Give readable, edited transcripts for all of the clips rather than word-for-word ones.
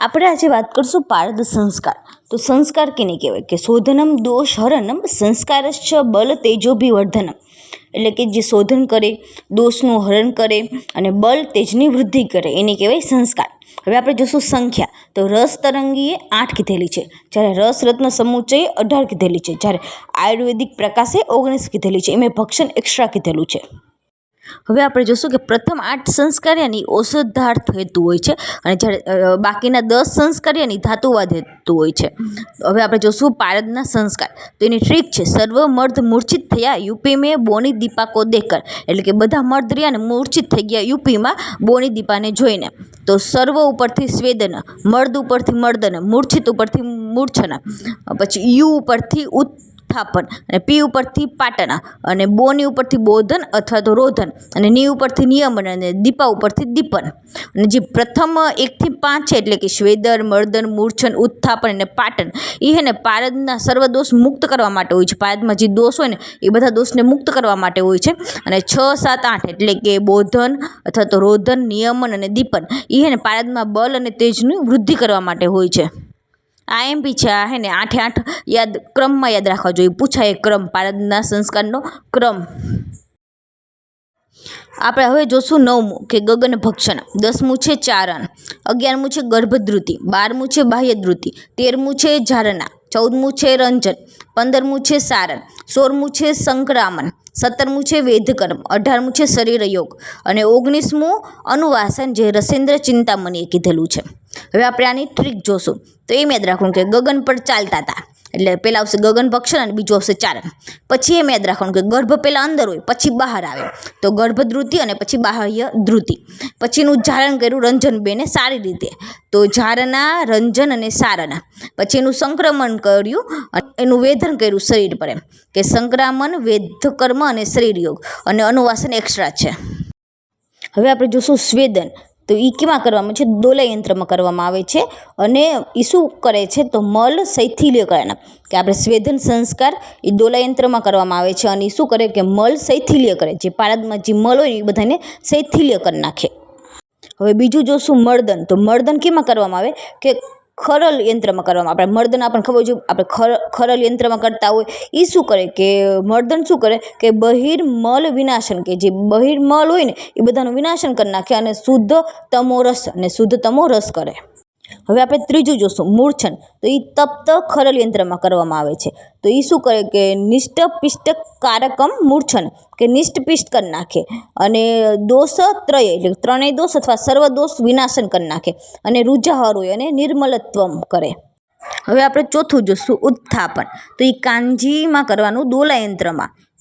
આપણે આજે વાત કરીશું પારદ સંસ્કાર. તો સંસ્કાર કેને કહેવાય કે શોધનમ દોષ હરનમ સંસ્કારશ્ચ બલ તેજોભિવર્ધનમ, એટલે કે જે શોધન કરે, દોષનું હરણ કરે અને બલ તેજની વૃદ્ધિ કરે એને કહેવાય સંસ્કાર. હવે આપણે જોશું સંખ્યા. તો રસ તરંગીએ 8 કીધેલી છે, જ્યારે રસ રત્ન સમુચ્ચયે 18 કીધેલી છે, જ્યારે આયુર્વેદિક પ્રકાશે 19 કીધેલી છે, એમાં ભક્ષણ એક્સ્ટ્રા કીધેલું છે. હવે આપણે જોશું કે પ્રથમ 8 સંસ્કાર્યની ઔષધાર્થ હેતુ હોય છે અને જ્યારે બાકીના 10 સંસ્કાર્યની ધાતુવાદ હેતુ હોય છે. હવે આપણે જોશું પારદના સંસ્કાર. તો એની ટ્રીક છે સર્વ મર્દ મૂર્છિત થયા યુપી મેં બોની દીપા કો દેખકર, એટલે કે બધા મર્દ રહ્યા ને મૂર્છિત થઈ ગયા યુપીમાં બોની દીપાને જોઈને. તો સર્વ ઉપરથી સ્વેદન, મર્દ ઉપરથી મર્દન, મૂર્છિત ઉપરથી મૂર્છના, પછી યુ ઉપરથી ઉત્થાપન અને પી ઉપરથી પાટના અને બોની ઉપરથી બોધન અથવા તો રોધન અને ની ઉપરથી નિયમન અને દીપા ઉપરથી દીપન. અને જે પ્રથમ 1 થી 5 છે એટલે કે સ્વેદર, મર્દન, મૂર્છન, ઉત્થાપન અને પાટન એ હે ને પારદના સર્વ દોષ મુક્ત કરવા માટે હોય છે. પારદમાં જે દોષ હોય ને એ બધા દોષને મુક્ત કરવા માટે હોય છે. અને 6, 7, 8 એટલે કે બોધન અથવા તો રોધન, નિયમન અને દીપન એ હે ને પારદમાં બલ અને તેજની વૃદ્ધિ કરવા માટે હોય છે. આ એમ બી છે, આ હે ને 8 યાદ ક્રમમાં યાદ રાખવા જોઈએ, પૂછાય ક્રમ, પારદના સંસ્કારનો ક્રમ. આપણે હવે જોશું 9મું કે ગગન ભક્ષણ, 10મું છે ચારણ, 11મું છે ગર્ભધૃતિ, 12મું છે બાહ્યધૃતિ, 13મું છે ઝારણા, 14મું છે રંજન, 15મું છે સારણ, 16મું છે સંક્રામન, 17મું છે વેદકર્મ, 18મું છે શરીર યોગ અને 19મું અનુવાસન, જે રસેન્દ્ર ચિંતામણીએ કીધેલું છે. હવે આપણે આની ટ્રીક જોશું. તો એમ યાદ રાખવાનું કે ગગન પર ચાલતા હતા, એટલે પહેલાં આવશે ગગન ભક્ષણ અને બીજું આવશે ચારણ. પછી એમ યાદ રાખવાનું કે ગર્ભ પહેલાં અંદર હોય પછી બહાર આવે, તો ગર્ભધૃતિ અને પછી બાહ્ય ધૃતિ. પછીનું ઝારણ કર્યું રંજનબેને સારી રીતે, તો ઝારણા, રંજન અને સારણા. પછી એનું સંક્રમણ કર્યું અને એનું વેધન કર્યું શરીર પર, એમ કે સંક્રામન, વેદકર્મ અને શરીર યોગ અને અનુવાસન એક્સ્ટ્રા છે. હવે આપણે જોશું સ્વેદન. તો એ કેમાં કરવામાં છે? દોલા યંત્રમાં કરવામાં આવે છે. અને એ શું કરે છે? તો મલ શૈથિલ્ય કરના, કે આપણે સ્વેદન સંસ્કાર એ દોલા યંત્રમાં કરવામાં આવે છે. અને એ શું કરે કે મલ શૈથિલ્ય કરે, જે પારદમાં જે મલ હોય એ બધાને શૈથિલ્ય કરી નાખે. હવે બીજું જોશું મર્દન. તો મર્દન કેમાં કરવામાં આવે? કે ખરલ યંત્રમાં કરવામાં. આપણે મર્દન આપણને ખબર છે, આપણે ખરલ યંત્રમાં કરતા હોય. એ શું કરે કે મર્દન શું કરે કે બહિર્મલ વિનાશન, કે જે બહિર્મલ હોય ને એ બધાનું વિનાશન કરી નાખે અને શુદ્ધ તમો રસ અને શુદ્ધ તમો રસ કરે. હવે આપણે ત્રીજું જોશું મૂર્છન. તો એ તપ્ત ખરલ યંત્રમાં કરવામાં આવે છે. તો એ શું કરે કે નિષ્ઠ પિષ્ટ કારકમ મૂર્છન, કે નિષ્ઠ પિષ્ટ કરી નાખે અને દોષ ત્રય એટલે ત્રણેય દોષ અથવા સર્વ દોષ વિનાશન કરી નાખે અને રૂજાહર હોય અને નિર્મલત્વમ કરે. હવે આપણે ચોથું જોશું ઉત્થાપન. તો એ કાંજીમાં કરવાનું,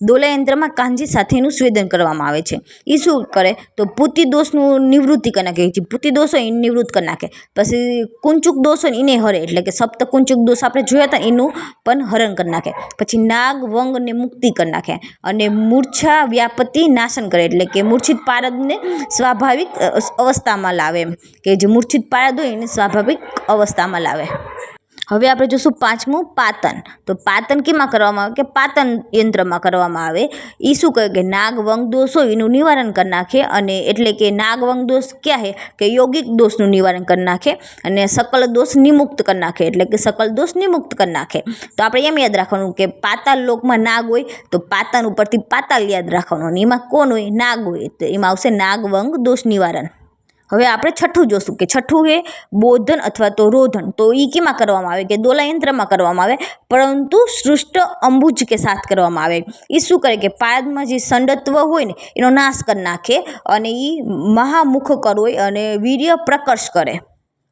દોલા યંત્રમાં કાંજી સાથેનું સ્વેદન કરવામાં આવે છે. એ શું કરે? તો પૂતિ દોષનું નિવૃત્તિ કરી નાખે, જે પૂતિ દોષ હોય એને નિવૃત્ત કરી નાખે. પછી કુંચુક દોષ હોય એને હરે, એટલે કે સપ્ત કુંચુક દોષ આપણે જોયા હતા એનું પણ હરણ કરી નાખે. પછી નાગ વંગને મુક્તિ કરી નાખે અને મૂર્છા વ્યાપતિ નાશન કરે, એટલે કે મૂર્છિત પારદને સ્વાભાવિક અવસ્થામાં લાવે, એમ કે જે મૂર્છિત પારદ હોય એને સ્વાભાવિક અવસ્થામાં લાવે. હવે આપણે જોશું 5મું પાતન. તો પાતન કેમાં કરવામાં આવે? કે પાતન યંત્રમાં કરવામાં આવે. એ શું કહે કે નાગ વંગ દોષ હોય એનું નિવારણ કરી નાખે, અને એટલે કે નાગ વંગ દોષ ક્યાં છે? કે યોગિક દોષનું નિવારણ કરી નાખે અને સકલ દોષ નિમુક્ત કરી નાખે, એટલે કે સકલ દોષ નિમુક્ત કરી નાખે. તો આપણે એમ યાદ રાખવાનું કે પાતાલ લોકમાં નાગ હોય તો પાતાન ઉપરથી પાતાલ યાદ રાખવાનું, અને એમાં કોણ હોય? નાગ હોય, તો એમાં આવશે નાગ વંગ દોષ નિવારણ. હવે આપણે છઠ્ઠું જોશું કે છઠ્ઠું છે બોધન અથવા તો રોધન. તો એ કેમાં કરવામાં આવે? કે દોલા યંત્રમાં કરવામાં આવે, પરંતુ સૃષ્ટ અંબુજ કે સાથ કરવામાં આવે. એ શું કરે કે પારદમાં જે સંડત્વ હોય ને એનો નાશ કરી નાખે અને એ મહામુખ કર હોય અને વીર્ય પ્રકર્ષ કરે.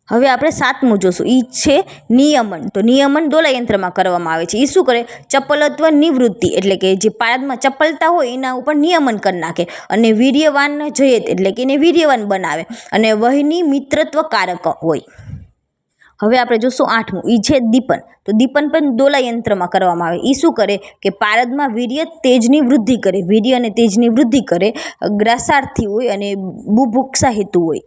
હવે આપણે 7મું જોશું, એ છે નિયમન. તો નિયમન દોલા યંત્રમાં કરવામાં આવે છે. એ શું કરે? ચપલત્વ નિવૃત્તિ, એટલે કે જે પારદમાં ચપલતા હોય એના ઉપર નિયમન કરી નાખે અને વીર્યવાન જયત, એટલે કે એને વીર્યવાન બનાવે અને વહીની મિત્રત્વ કારક હોય. હવે આપણે જોશું 8મું, એ છે દીપન. તો દીપન પણ દોલા યંત્રમાં કરવામાં આવે. એ શું કરે કે પારદમાં વીર્ય તેજની વૃદ્ધિ કરે, વીર્ય અને તેજની વૃદ્ધિ કરે, ગ્રાસાર્થી હોય અને બુભુક્ષા હેતુ હોય.